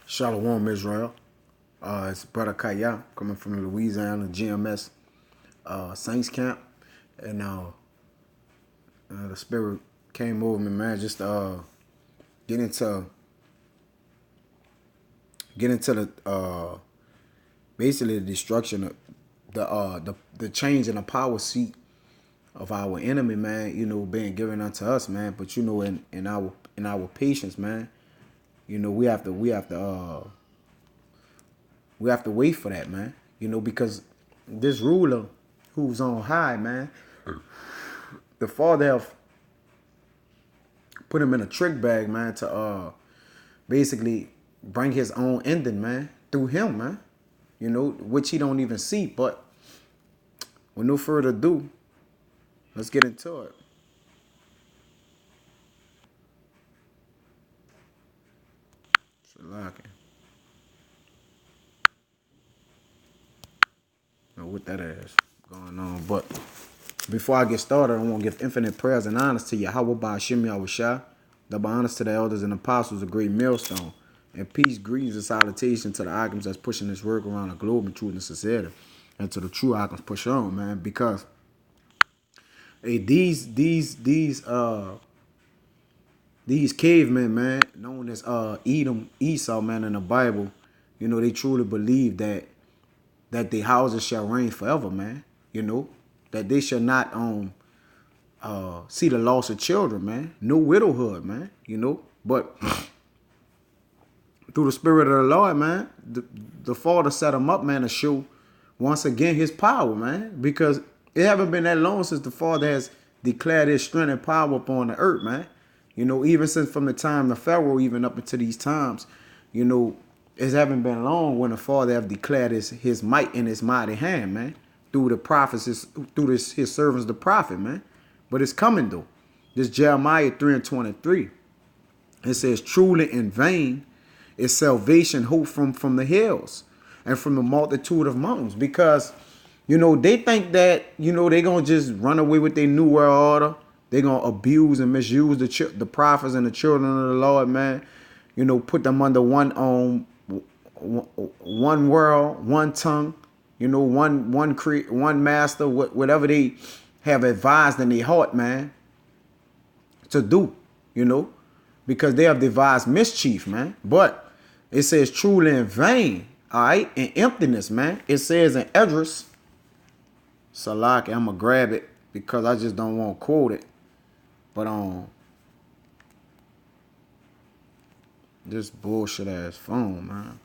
Shalom, Israel. It's Brother Kaya coming from Louisiana GMS Saints Camp. And the Spirit came over me, man, just get into the basically the destruction of the change in the power seat of our enemy, man, being given unto us, man. But in our patience, man, we have to wait for that, man. Because this ruler who's on high, man, the Father have put him in a trick bag, man, to basically bring his own ending, man, through him, man. Which he don't even see. But with no further ado, let's get into it. Know what that is going on. But before I get started, I want to give infinite prayers and honors to Yahweh Ba'ashim Yahushua. Double honors to the elders and apostles, a great millstone. And peace, greetings, and salutation to the items that's pushing this work around the globe in truth and sincerity. And to the true items push on, man. Because hey, these cavemen, man, known as Edom, Esau, man, in the Bible, they truly believe that their houses shall reign forever, man. That they shall not see the loss of children, man. No widowhood, man. But through the Spirit of the Lord, man, the Father set them up, man, to show once again his power, man. Because it haven't been that long since the Father has declared his strength and power upon the earth, man. Even since from the time of Pharaoh, even up into these times, it haven't been long when the Father have declared his might in his mighty hand, man. Through the prophets, through his servants, the prophet, man. But it's coming, though. This Jeremiah 3:23. It says, truly in vain is salvation hope from the hills and from the multitude of mountains. Because, they think that, they're going to just run away with their new world order. They're going to abuse and misuse the prophets and the children of the Lord, man. Put them under one world, one tongue, one master, whatever they have advised in their heart, man, to do, because they have devised mischief, man. But it says truly in vain, all right, in emptiness, man. It says in Esdras, Salaki, I'm gonna grab it because I just don't want to quote it, but this bullshit ass phone, man.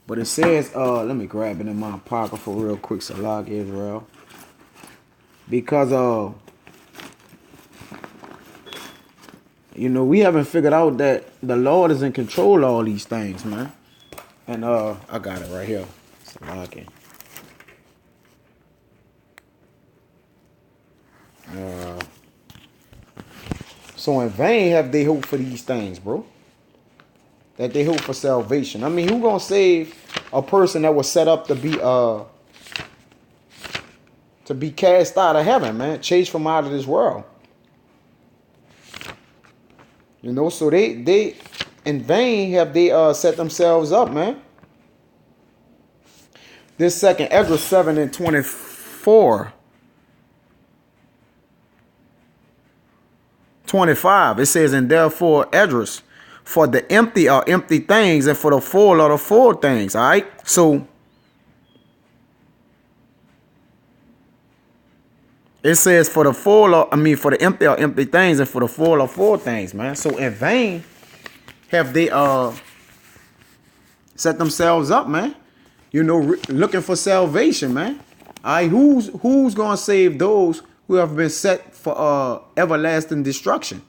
But it says, let me grab it in my pocket for real quick, Salaki Israel. Because we haven't figured out that the Lord is in control of all these things, man. And I got it right here. Salaki. So in vain have they hoped for these things, bro. That they hope for salvation. I mean, who gonna save a person that was set up to be cast out of heaven, man, chased from out of this world? So they in vain have they set themselves up, man. This second Esdras 7:24. 25. It says, and therefore Esdras, for the empty are empty things, and for the full are the full things. All right. So it says for the full are, for the empty are empty things, and for the full are full things, man. So in vain have they set themselves up, man. Looking for salvation, man. All right, who's gonna save those who have been set for everlasting destruction?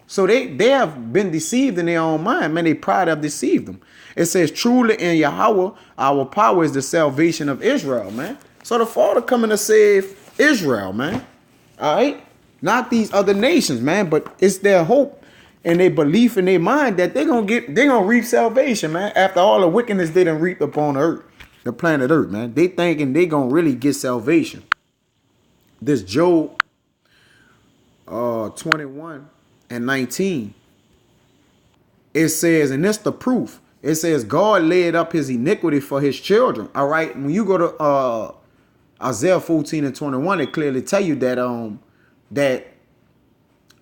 So they have been deceived in their own mind, man. They pride have deceived them. It says, truly in Yahweh, our power is the salvation of Israel, man. So the Father coming to save Israel, man. All right? Not these other nations, man, but it's their hope and their belief in their mind that they're gonna reap salvation, man. After all the wickedness they done reaped upon earth, the planet earth, man. They thinking they gonna really get salvation. This Job 21 and 19. it says, and this the proof. It says God laid up his iniquity for his children. All right. When you go to Isaiah 14 and 21, it clearly tell you that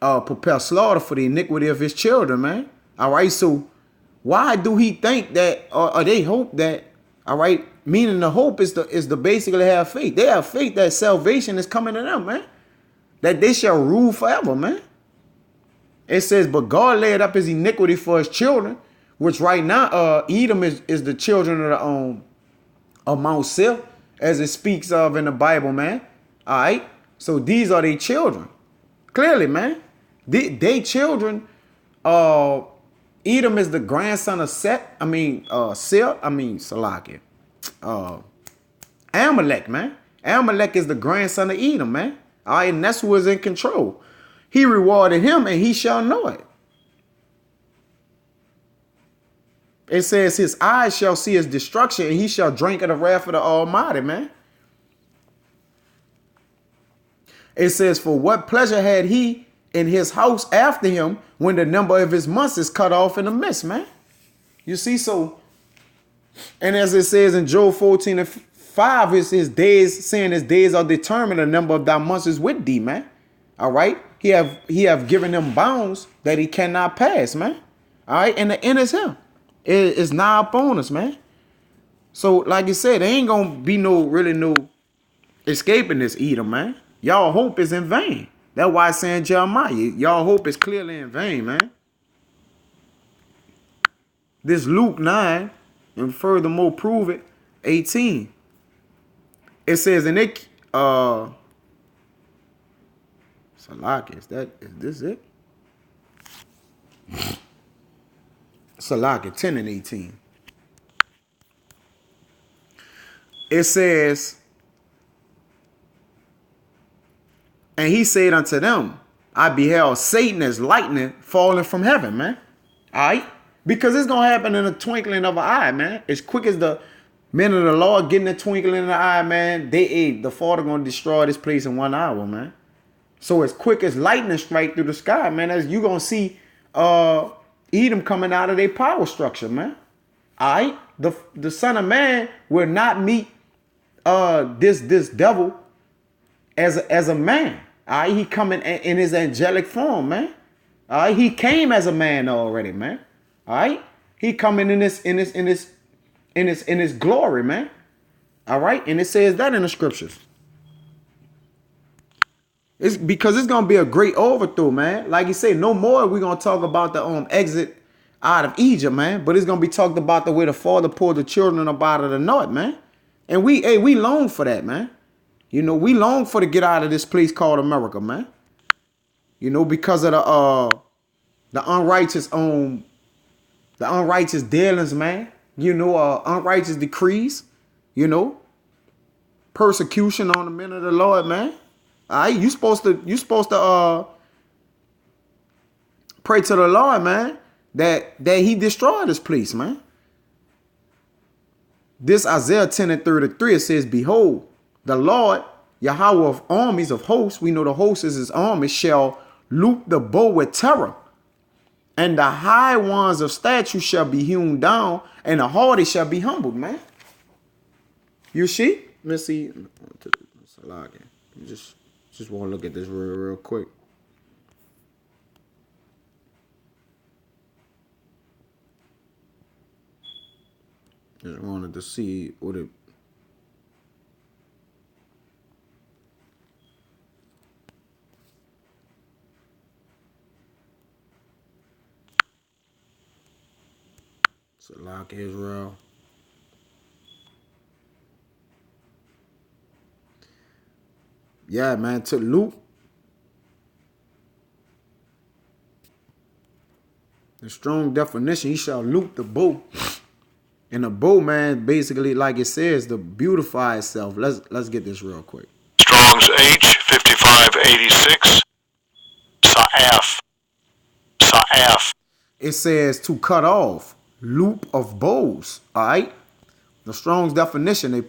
prepare slaughter for the iniquity of his children, man. All right. So why do he think that, or they hope that, all right, meaning the hope is the basically have faith. They have faith that salvation is coming to them, man. That they shall rule forever, man. It says, but God laid up his iniquity for his children, which right now, Edom is the children of Mount Seir, as it speaks of in the Bible, man. All right. So these are their children. Clearly, man. They children, Edom is the grandson of Seir, Salakia. Amalek, man. Amalek is the grandson of Edom, man. All right, and that's who is in control. He rewarded him, and he shall know it. It says his eyes shall see his destruction, and he shall drink of the wrath of the Almighty, man. It says, for what pleasure had he in his house after him when the number of his months is cut off in the midst, man? You see, so, and as it says in Job 14 and 5, his days, saying his days are determined, the number of thy months is with thee, man. All right. He have given them bounds that he cannot pass, man. All right. And the end is him. It's now upon us, man. So, like you said, there ain't gonna be no escaping this Edom, man. Y'all hope is in vain. That's why it's saying Jeremiah, y'all hope is clearly in vain, man. This Luke 9, and furthermore prove it, 18. It says, and it Salak, is this it? Salak 10 and 18. It says, and he said unto them, I beheld Satan as lightning falling from heaven, man. All right? Because it's going to happen in a twinkling of an eye, man. As quick as the men of the Lord getting a twinkling in the eye, man, the Father going to destroy this place in 1 hour, man. So as quick as lightning strike through the sky, man, as you going to see Edom coming out of their power structure, man. All right? The Son of Man will not meet this devil as a man. All right? He coming in his angelic form, man. All right? He came as a man already, man. All right? He coming in his glory, man. All right? And it says that in the scriptures. It's because it's gonna be a great overthrow, man. Like you say, no more we're gonna talk about the exit out of Egypt, man. But it's gonna be talked about the way the Father pulled the children up out of the north, man. And we long for that, man. You know, we long for to get out of this place called America, man. You know, because of the unrighteous dealings, man. You know, unrighteous decrees. You know, persecution on the men of the Lord, man. All right, you supposed to pray to the Lord, man, that he destroy this place, man. This Isaiah 10 and 33, it says, behold, the Lord, Yahweh of armies of hosts, we know the host is his army, shall loop the bow with terror, and the high ones of stature shall be hewn down, and the haughty shall be humbled, man. You see? Let's see. Just want to look at this real quick. Just wanted to see what it. Salak Israel. Yeah, man, to Luke. The strong definition, he shall loop the bow. And the bow, man, basically, like it says, to beautify itself. Let's get this real quick. Strong's H5586. Sa'af. It says to cut off, loop of bows. All right. The Strong's definition, a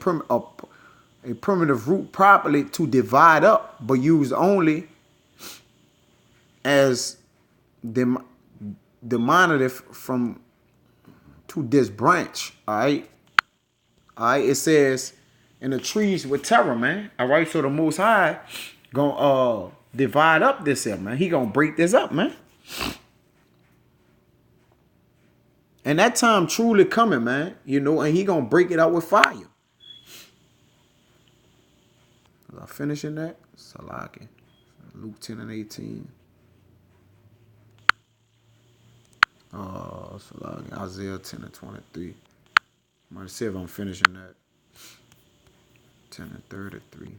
primitive root properly to divide up, but used only as demoted it from to this branch. All right. All right. It says, "In the trees with terror," man. All right. So the Most High gonna divide up this here, man. He gonna break this up, man. And that time truly coming, man. You know, and he gonna break it up with fire. Was I finishing that? Salaki. Luke 10 and 18. Salaki. Isaiah 10 and 23. I'm gonna see if I'm finishing that. 10 and 33.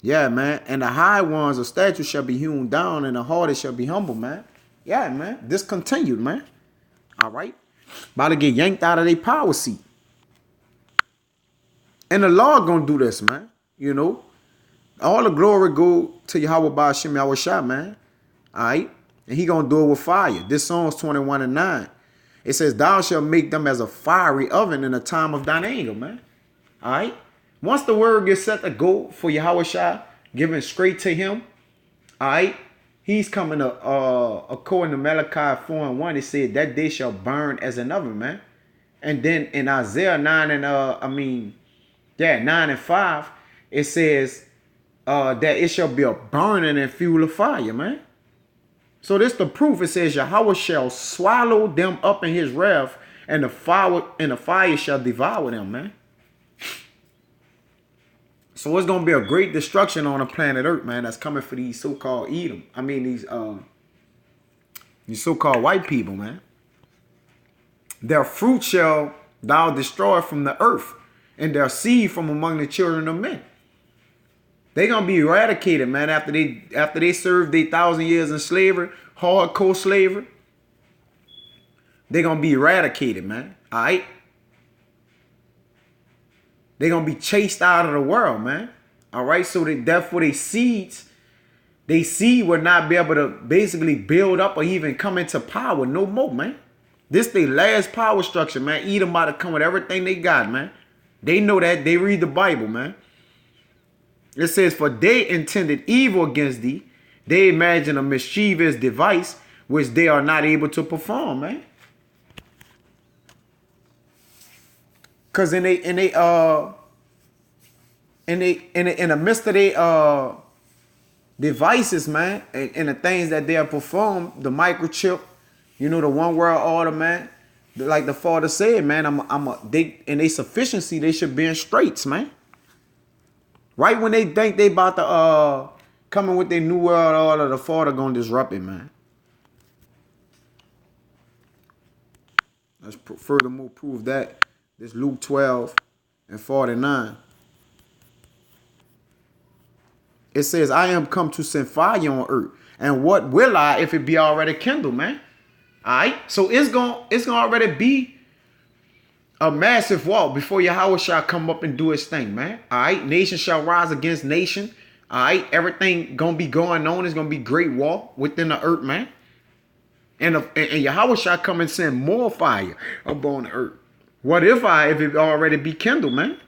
Yeah, man. And the high ones of stature shall be hewn down, and the haughty shall be humble, man. Yeah, man. Discontinued, man. All right. About to get yanked out of their power seat. And the Lord gonna do this, man. You know. All the glory go to Yahweh Ba'ashem Yahweh Shah, man. All right. And he gonna do it with fire. This Psalms 21 and 9. It says, "Thou shalt make them as a fiery oven in the time of thine anger," man. All right. Once the word gets set to go for Yahweh Shah, given straight to him, all right, he's coming to, according to Malachi 4 and 1, it said that day shall burn as an oven, man. And then in Isaiah 9 and 9 and 5, it says that it shall be a burning and fuel of fire, man. So this the proof. It says Yahweh shall swallow them up in his wrath, and the fire shall devour them, man. So it's gonna be a great destruction on the planet Earth, man. That's coming for these so-called Edom. I mean these so-called white people, man. Their fruit shall thou destroy from the earth, and their seed from among the children of men. They gonna be eradicated, man, after they served their 1,000 years in slavery, hardcore slavery. They gonna be eradicated, man. All right. They gonna be chased out of the world, man. All right. So therefore, their seed will not be able to basically build up or even come into power no more, man. This their last power structure, man. Edom about to come with everything they got, man. They know that. They read the Bible, man. It says, "For they intended evil against thee. They imagine a mischievous device which they are not able to perform," man. Cause in the midst of their devices, man, and the things that they have performed, the microchip, you know, the one world order, man. Like the Father said, man, they in their sufficiency, they should be in straits, man. Right when they think they about to coming with their new world order, the Father gonna disrupt it, man. Let's furthermore prove that. This Luke 12 and 49. It says, "I am come to send fire on earth. And what will I if it be already kindled," man? All right. So it's gonna already be a massive war before Yahweh shall come up and do his thing, man. All right. Nation shall rise against nation. All right. Everything gonna be going on. It's gonna be great war within the earth, man. And Yahweh shall come and send more fire upon the earth. What if it already be kindled, man?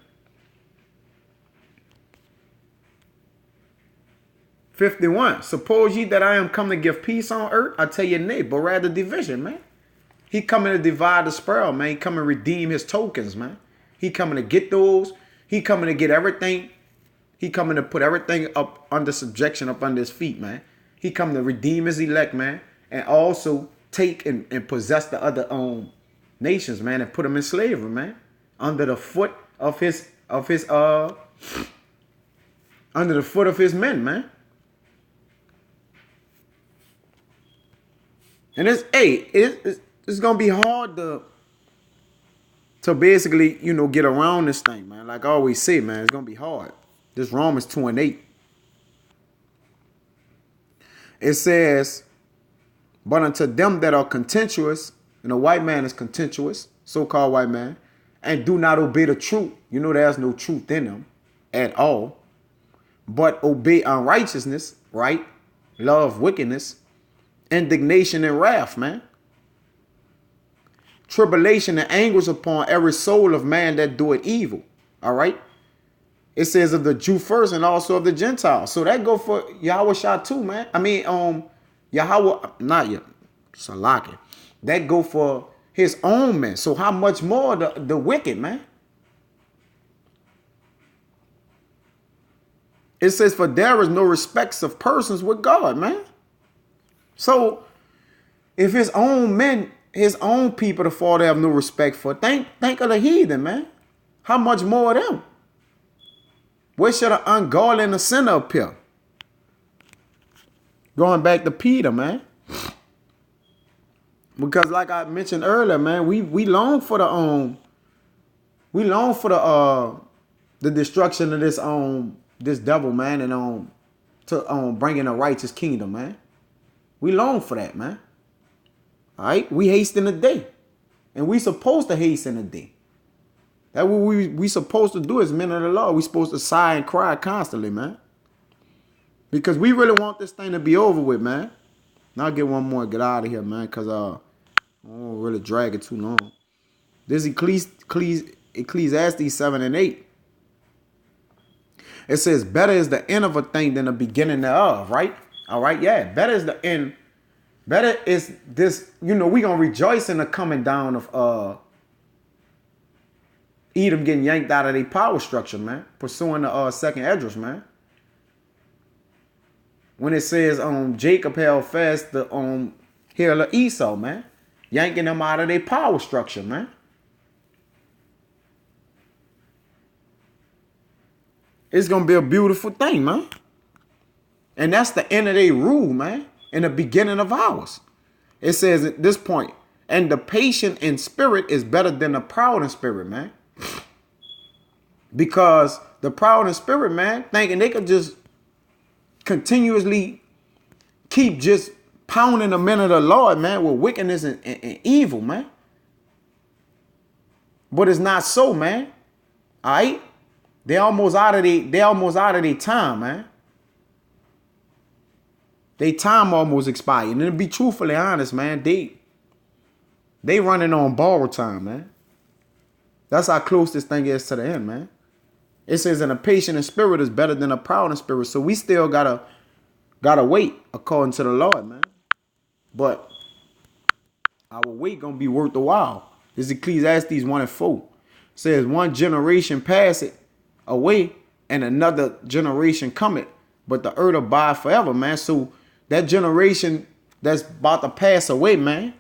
51. "Suppose ye that I am come to give peace on earth? I tell you nay, but rather division, man." He coming to divide the spoil, man. He coming to redeem his tokens, man. He coming to get those. He coming to get everything. He coming to put everything up under subjection, up under his feet, man. He coming to redeem his elect, man. And also take and possess the other nations, man, and put them in slavery, man. Under the foot of his men, man. And it's gonna be hard to basically, you know, get around this thing, man. Like I always say, man, it's gonna be hard. This Romans 2 and 8. It says, "But unto them that are contentious," and a white man is contentious, so-called white man, "and do not obey the truth," you know there's no truth in them at all, "but obey unrighteousness," right? Love wickedness, indignation and wrath, man. Tribulation and anguish upon every soul of man that doeth evil. All right. It says of the Jew first and also of the Gentiles. So that go for Yahweh Shah too, man. I mean, Yahweh, not yet. Salaki. That go for his own men. So how much more the wicked, man? It says, for there is no respects of persons with God, man. So if his own men, his own people, the Father have no respect for, think of the heathen, man. How much more of them? Where should an ungodly and a sinner appear? Going back to Peter, man. Because like I mentioned earlier, man, we long for the destruction of this devil, man, and to bringing a righteous kingdom, man. We long for that, man. All right, we hasten the day, and we supposed to hasten the day. That's what we supposed to do as men of the Lord. We supposed to sigh and cry constantly, man, because we really want this thing to be over with, man. Now I'll get one more and get out of here, man, because I don't really drag it too long. This Ecclesiastes 7 and 8. It says, better is the end of a thing than the beginning thereof, right? All right, yeah. Better is the end. Better is this, we going to rejoice in the coming down of Edom getting yanked out of their power structure, man. Pursuing the second Esdras, man. When it says Jacob held fast the heel of Esau, man. Yanking them out of their power structure, man. It's going to be a beautiful thing, man. And that's the end of their rule, man. And the beginning of ours. It says at this point, and the patient in spirit is better than the proud in spirit, man. Because the proud in spirit, man, thinking they could just continuously keep just pounding the men of the Lord, man, with wickedness and evil, man. But it's not so, man. All right? They almost out of their time, man. They time almost expired. And to be truthfully honest, man, they running on borrowed time, man. That's how close this thing is to the end, man. It says, and a patient in spirit is better than a proud in spirit. So we still gotta wait according to the Lord, man. But our wait gonna be worth the while. This is Ecclesiastes 1 and 4. It says, one generation passeth away and another generation cometh, but the earth abide forever, man. So that generation that's about to pass away, man,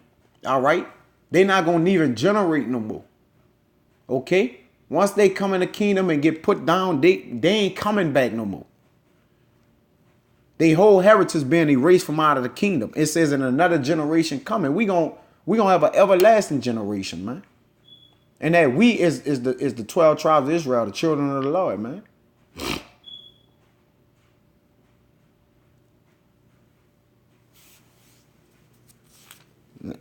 all right, they not going to even generate no more. Okay? Once they come in the kingdom and get put down, they ain't coming back no more. Their whole heritage being erased from out of the kingdom. It says in another generation coming, we gonna have an everlasting generation, man. And that we is the 12 tribes of Israel, the children of the Lord, man.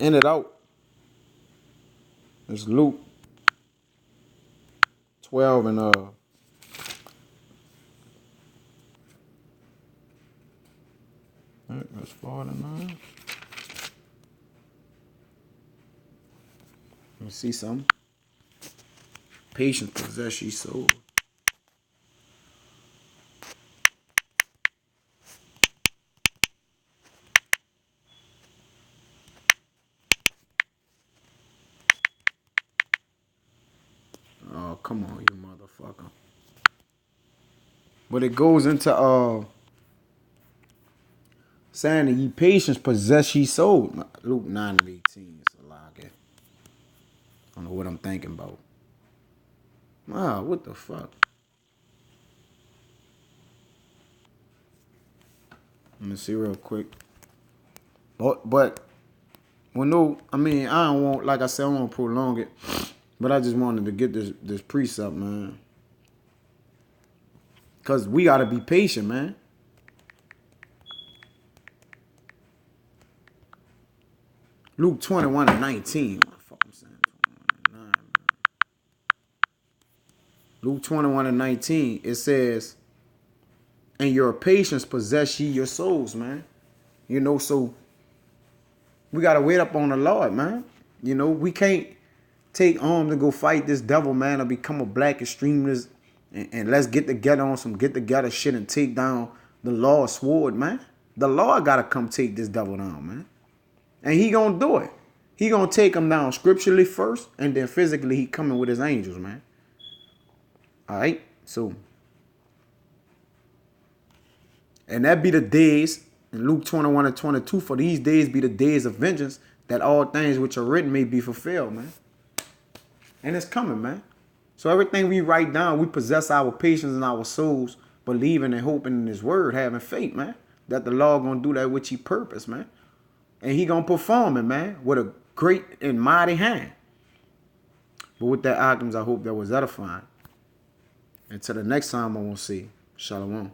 End it out. It's Luke 12 and that's 49. Let me see something. Patience possess ye soul. Oh, come on, you motherfucker. But it goes into saying that ye patience possess ye soul. Luke 9 and 18 is a lie. I don't know what I'm thinking about. Wow, what the fuck? Let me see real quick. But well, no, I mean, I don't want, like I said, I don't want to prolong it. But I just wanted to get this precept, man. Because we got to be patient, man. Luke 21 and 19. What the fuck I'm saying? 21 and 9, man. Luke 21 and 19. It says, and your patience possess ye your souls, man. So we got to wait up on the Lord, man. We can't take arms to go fight this devil, man, or become a black extremist and let's get together on some get together shit and take down the Lord's sword, man. The Lord got to come take this devil down, man. And he gonna do it. He gonna take them down scripturally first, and then physically he coming with his angels, man. All right, so. And that be the days in Luke 21 and 22. For these days be the days of vengeance, that all things which are written may be fulfilled, man. And it's coming, man. So everything we write down, we possess our patience and our souls, believing and hoping in his word, having faith, man, that the Lord gonna do that which he purposed, man. And he gonna perform it, man, with a great and mighty hand. But with that, Occams, I hope that was edifying. Until the next time I won't see. Shalom.